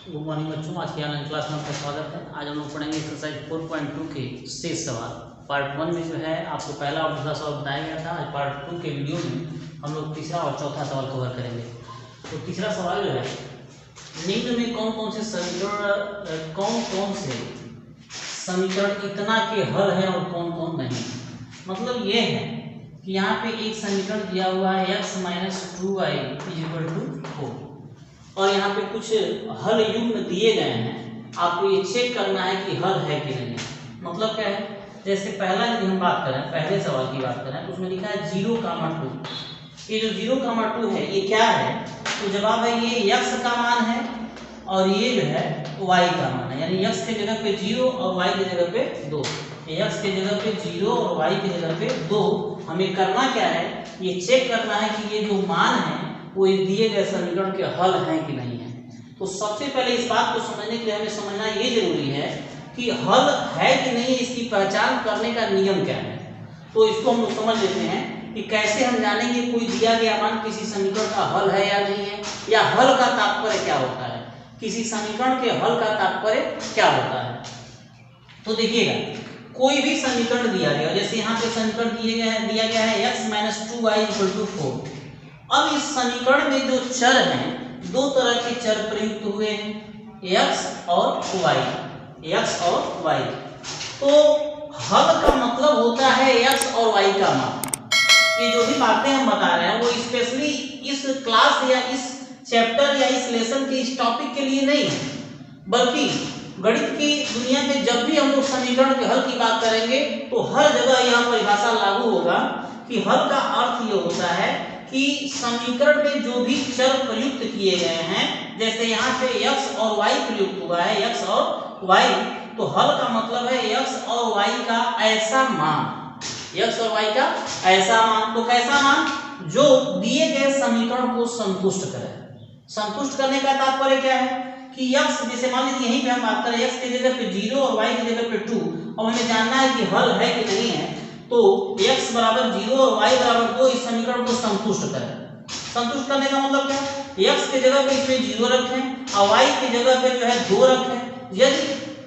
Good morning बच्चों, आज की ऑनलाइन क्लास में आपका स्वागत है। आज हम लोग पढ़ेंगे एक्सरसाइज 4.2 के शेष सवाल। पार्ट 1 में जो है आपको पहला और दूसरा सवाल बताया गया था। आज पार्ट 2 के वीडियो में हम लोग तीसरा और चौथा सवाल कवर करेंगे। तो तीसरा सवाल जो है, निम्न में कौन कौन से समीकरण इतना के हल है और कौन कौन नहीं। मतलब ये है कि यहाँ पे एक समीकरण दिया हुआ है x - 2y = 4 और यहाँ पे कुछ हल युग्म दिए गए हैं। आपको ये चेक करना है कि हल है कि नहीं। मतलब क्या है, जैसे पहला यदि हम बात करें, पहले सवाल की बात करें तो उसमें लिखा है 0,2। ये जो 0,2 है ये क्या है, तो जवाब है ये x का मान है और ये जो है y का मान है। यानी x के जगह पे 0 और y की जगह पे 2। x के जगह पे 0 और y की जगह पे 2। हमें करना क्या है, ये चेक करना है कि ये जो मान है वो दिए गए समीकरण के हल हैं कि नहीं है। तो सबसे पहले इस बात को समझने के लिए हमें समझना ये जरूरी है कि हल है कि नहीं, इसकी पहचान करने का नियम क्या है। तो इसको हम लोग समझ लेते हैं कि कैसे हम जानेंगे कोई दिया गया मान किसी समीकरण का हल है या नहीं है, या हल का तात्पर्य क्या होता है, किसी समीकरण के हल का तात्पर्य क्या होता है। तो देखिएगा, कोई भी समीकरण दिया गया, जैसे यहाँ पे समीकरण दिया गया है x - 2y = 4। अब इस समीकरण में जो चर हैं, दो तरह के चर प्रयुक्त हुए हैं, x और y। तो हल का मतलब होता है x और y का मान। ये जो भी बातें हम बता रहे हैं वो स्पेशली इस क्लास या इस चैप्टर या इस लेसन के इस टॉपिक के लिए नहीं है, बल्कि गणित की दुनिया में जब भी हम लोग समीकरण के हल की बात करेंगे तो हर जगह यह परिभाषा लागू होगा कि हल का अर्थ ये होता है कि समीकरण में जो भी चर प्रयुक्त किए गए हैं, जैसे यहाँ पे x और y प्रयुक्त हुआ है, x और y, तो हल का मतलब है x और y का ऐसा मान, x और y का ऐसा मान। तो कैसा मान, जो दिए गए समीकरण को संतुष्ट करे। संतुष्ट करने का तात्पर्य क्या है कि x, जैसे मान लीजिए यहीं पे हम बात करें x की जगह पे 0 और y की जगह पे 2। अब हमें जानना है कि हल है कि नहीं है। तो x = 0 और y = 2 इस समीकरण को संतुष्ट करें। संतुष्ट करने का मतलब क्या है, x के जगह पे इसमें 0 रखें और y की जगह पे जो है 2 रखें। यदि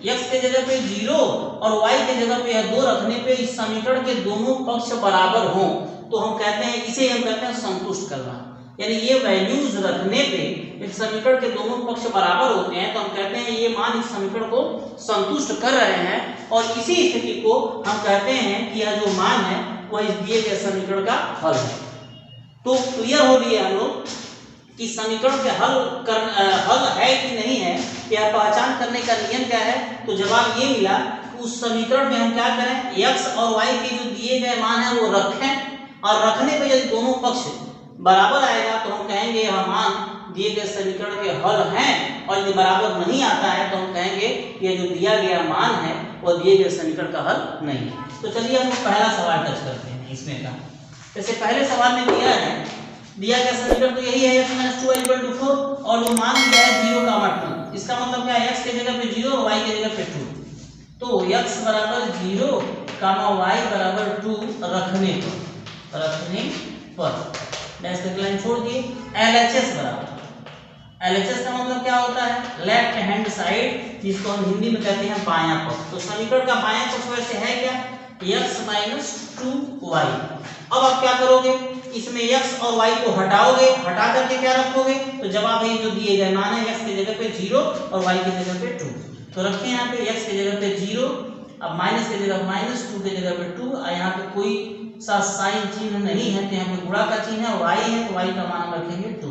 x के जगह पे 0 और y के जगह पे 2 रखने पे इस समीकरण के दोनों पक्ष बराबर हों तो हम कहते हैं, इसे हम कहते हैं संतुष्ट करना। यानी ये वैल्यूज रखने पे इस समीकरण के दोनों पक्ष बराबर होते हैं तो हम कहते हैं ये मान इस समीकरण को संतुष्ट कर रहे हैं, और इसी स्थिति को हम कहते हैं कि यह जो मान है वह इस दिए गए समीकरण का हल है। तो क्लियर हो गया हम लोग कि समीकरण के हल है कि नहीं है, या पहचान करने का नियम क्या है। तो जवाब ये मिला कि उस समीकरण में हम क्या करें, x और y के जो दिए गए मान है वो रखें, और रखने पे यदि दोनों पक्ष बराबर आएगा तो हम कहेंगे यह मान दिए गए समीकरण के हल हैं, और यदि बराबर नहीं आता है तो हम कहेंगे यह जो दिया गया मान है वह दिए गए समीकरण का हल नहीं है। तो चलिए हम पहला सवाल टच करते हैं इसमें का। जैसे पहले सवाल में दिया गया समीकरण तो यही है x - 2y = 4 और जो मान दिया है 0,2। इसका मतलब क्या है, x के जगह पे 0 और y के जगह पे 2। तो x = 0, y = 2 रखने पर डैश करके लाइन छोड़ दिए। LHS का मतलब क्या होता है, लेफ्ट हैंड साइड, जिसको हम हिंदी में कहते हैं बायां पक्ष। तो समीकरण का बायां पक्ष वैसे है क्या, x - 2y। अब आप क्या करोगे, इसमें x और y को हटाओगे, हटा करके क्या रखोगे, तो जवाब है जो दिए गए मान है x की जगह पे 0 और y की जगह पे 2। तो रखते हैं यहाँ पे x की जगह पे 0, अब माइनस की जगह -2 की जगह पे 2, और यहाँ पे कोई सा साइन चिन्ह नहीं है तो यहाँ पे गुणा का चिन्ह है, y है तो y का मान रखेंगे 2।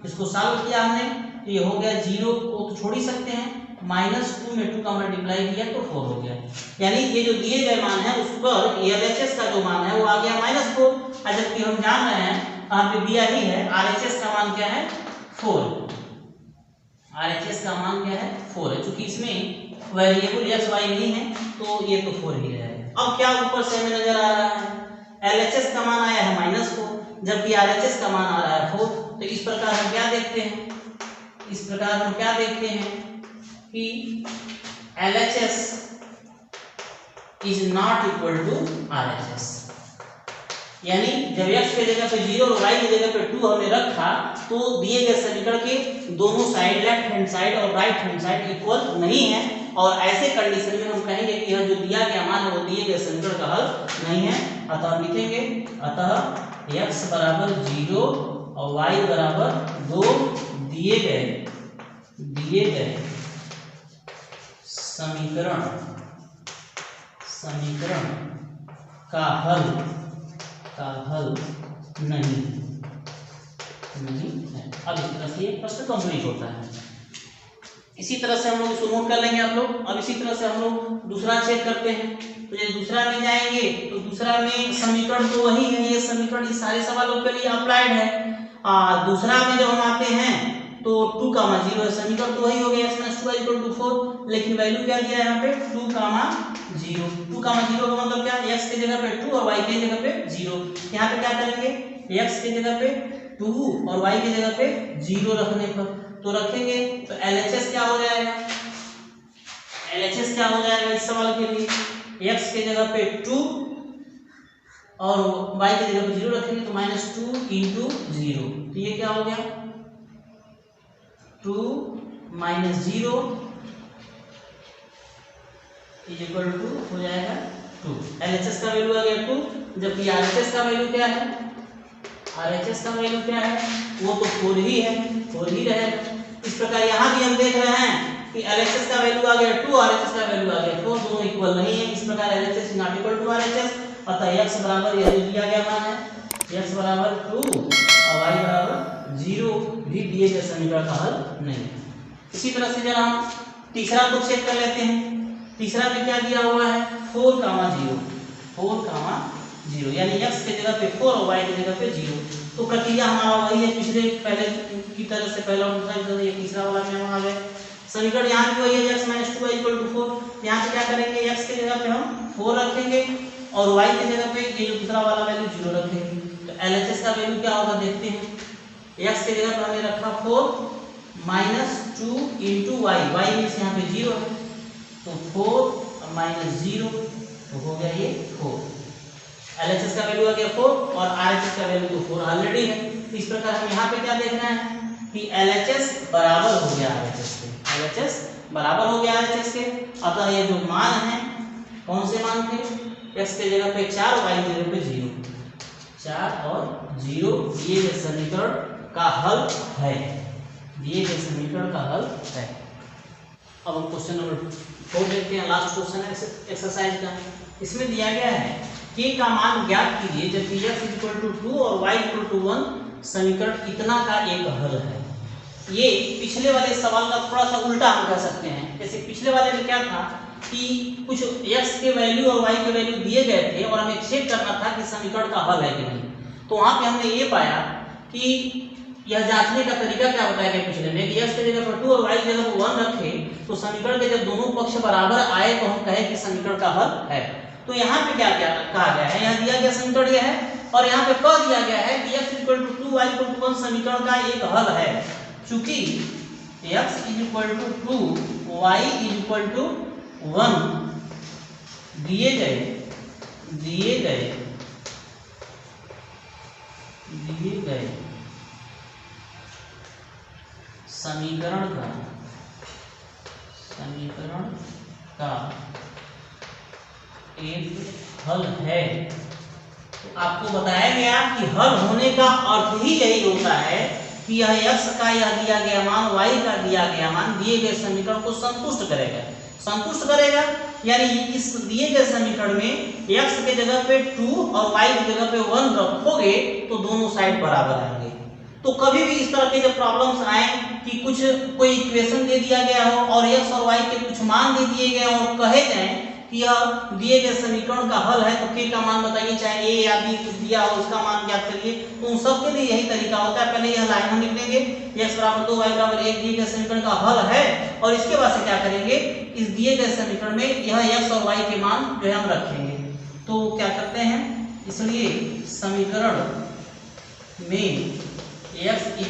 इसको सॉल्व किया हमने तो ये हो गया 0 को तो छोड़ ही सकते हैं, -2 में 2 का मल्टीप्लाई किया तो 4 हो गया। यानी ये जो दिए गए मान है उस पर LHS का जो मान है वो आ गया -4, जबकि हम जान रहे हैं यहाँ पे दिया ही है RHS का मान क्या है 4। RHS का मान क्या है 4 है, चूंकि इसमें वेरिएबल x y नहीं है तो ये तो 4 ही रहेगा। अब क्या ऊपर से हमें नजर आ रहा है, LHS का मान आया है -4 जबकि RHS का मान आ रहा है 4। तो इस प्रकार हम क्या देखते हैं, कि LHS is not equal to RHS। यानी जब x के जगह पे 0 और y की जगह पे 2 हमने रखा तो दिए गए समीकरण के दोनों साइड लेफ्ट हैंड साइड और राइट हैंड साइड इक्वल नहीं है, और ऐसे कंडीशन में हम कहेंगे कि यह जो दिया गया मान है वो दिए गए समीकरण का हल नहीं है। अतः हम लिखेंगे अतः x बराबर 0 और y बराबर 2 दिए गए समीकरण का हल नहीं है। अब इस तरह से ये प्रश्न कंप्लीट होता है। इसी तरह से हम लोग इसको नोट कर लेंगे आप लोग। अब इसी तरह से हम लोग दूसरा चेक करते हैं। तो जब दूसरा में जाएंगे तो दूसरा में समीकरण तो वही है, ये समीकरण इस सारे सवालों के लिए अप्लाइड है। दूसरा में जब हम आते हैं तो 2, 0 है, समीकरण तो वही हो गया x - 2y = 4, लेकिन वैल्यू क्या दिया है यहाँ पे 2, 0। 2, 0 का मतलब क्या है, x की जगह पे 2 और y की जगह पे 0। यहाँ पे क्या करेंगे, x की जगह पे 2 और y की जगह पे 0 रखने पर तो रखेंगे तो LHS क्या हो जाएगा, LHS क्या हो जाएगा इस सवाल के लिए, x की जगह पे 2 और y की जगह पे 0 रखेंगे तो -2 × 0, तो ये क्या हो गया 2 - 0 = हो जाएगा 2। LHS का वैल्यू आ गया 2, जबकि RHS का वैल्यू क्या है, RHS का वैल्यू क्या है, वो तो 4 ही है, 4 ही रहेगा। इस प्रकार यहाँ भी हम देख रहे हैं कि LHS का वैल्यू आ गया 2, RHS का वैल्यू आ गया 4, दोनों इक्वल नहीं है। इस प्रकार LHS ≠ RHS, अतः x बराबर यह दिया गया मान है x बराबर 2 और y बराबर 0 भी दिए गए समीकरण का हल नहीं है। इसी तरह से जरा हम तीसरा को चेक कर लेते हैं। तीसरा में क्या दिया हुआ है 4, 0 यानी x की जगह पे 4 और y की जगह पे 0। तो प्रक्रिया हमारा वही है पिछले पहले की तरह से, पहला और दूसरा ये तीसरा वाला में हम आ गए। समीकरण यहाँ भी वही है x - 2y = 4। यहाँ पे क्या करेंगे, x की जगह पे हम 4 रखेंगे और y की जगह पे ये जो दूसरा वाला वैल्यू 0 रखेंगे। तो LHS का वैल्यू क्या होगा देखते हैं। x की जगह पे हमने रखा 4 - 2 × y, y मींस यहाँ पे 0 है तो 4 - 0 तो हो गया ये 4। LHS का वैल्यू आ गया 4 और RHS का वैल्यू तो 4 ऑलरेडी है। इस प्रकार हम यहाँ पे क्या देख रहे हैं कि LHS बराबर हो गया RHS के, LHS बराबर हो गया RHS के। अतः ये जो मान है कौन से मान थे, x की जगह पे 4 और y की जगह पे 0, 4 और 0 दिए गए समीकरण का हल है, दिए गए समीकरण का हल है। अब हम क्वेश्चन नंबर 4 देखते हैं, लास्ट क्वेश्चन है एक्सरसाइज का। इसमें दिया गया है k का मान ज्ञात कीजिए जबकि x = 2 और y = 1 समीकरण इतना का एक हल है। ये पिछले वाले सवाल का थोड़ा सा उल्टा हम कह सकते हैं। जैसे पिछले वाले में क्या था कि कुछ x के वैल्यू और y के वैल्यू दिए गए थे और हमें चेक करना था कि समीकरण का हल है कि नहीं। तो वहां पे हमने ये पाया कि यह जांचने का तरीका क्या बताया गया पिछले में कि x की जगह पर 2 और y की जगह पर 1 रखे तो समीकरण के जब दोनों पक्ष बराबर आए तो हम कहे कि समीकरण का हल है। तो यहाँ पे क्या क्या कहा गया है, यहाँ दिया गया समीकरण यह है और यहाँ पे कह दिया गया है कि x = 2 y = 1 समीकरण का एक हल है। चूंकि x = 2 y = 1 दिए गए समीकरण का एक हल है, तो आपको बताया गया कि हल होने का अर्थ ही यही होता है कि यह x का यह दिया गया मान y का दिया गया मान दिए गए समीकरण को संतुष्ट करेगा। यानी इस दिए गए समीकरण में x के जगह पे 2 और y की जगह पे 1 रखोगे तो दोनों साइड बराबर आएंगे। तो कभी भी इस तरह के जब प्रॉब्लम्स आए कि कोई इक्वेशन दे दिया गया हो और x और y के कुछ मान दे दिए गए और कहे जाए कि यह दिए गए समीकरण का हल है तो k का मान बताइए, चाहे a या b कुछ दिया हो उसका मान ज्ञात करिए, तो उन सब के लिए यही तरीका होता है। पहले यह लाइन हम लिख लेंगे x = 2 y = 1 दिए गए समीकरण का हल है और इसके बाद से क्या करेंगे इस दिए गए समीकरण में यह x और y के मान जो है हम रखेंगे। तो क्या करते हैं, इसलिए समीकरण में x =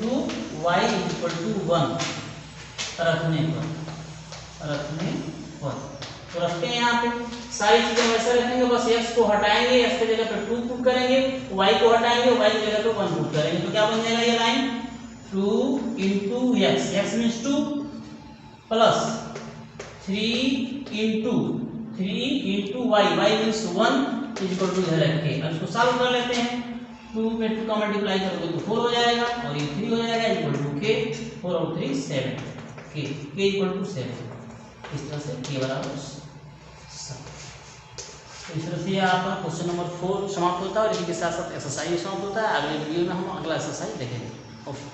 2 y = 1 रखने पर तो रखते हैं यहाँ पे सारी चीजें वैसे रखेंगे, बस x को हटाएंगे, x की जगह पे 2 पुट करेंगे, y को हटाएंगे, y की जगह पे 1 पुट करेंगे, तो क्या बन जाएगा ये line 2 into x, x means 2 plus 3 into y, y means 1 is equal to इधर रखे। अब इसको सॉल्व कर लेते हैं, 2 में 2 का मल्टीप्लाई करोगे तो 4 हो जाएगा और ये 3 हो जाएगा इक्वल टू k, 4 और 3 7, k इक्वल टू 7। इस तरह से k बराबर 7। तो इस तरह से आपका क्वेश्चन नंबर 4 समाप्त होता है और इसी के साथ साथ एक्सरसाइज समाप्त होता है। अगले वीडियो में हम अगला एक्सरसाइज देखेंगे। ओके।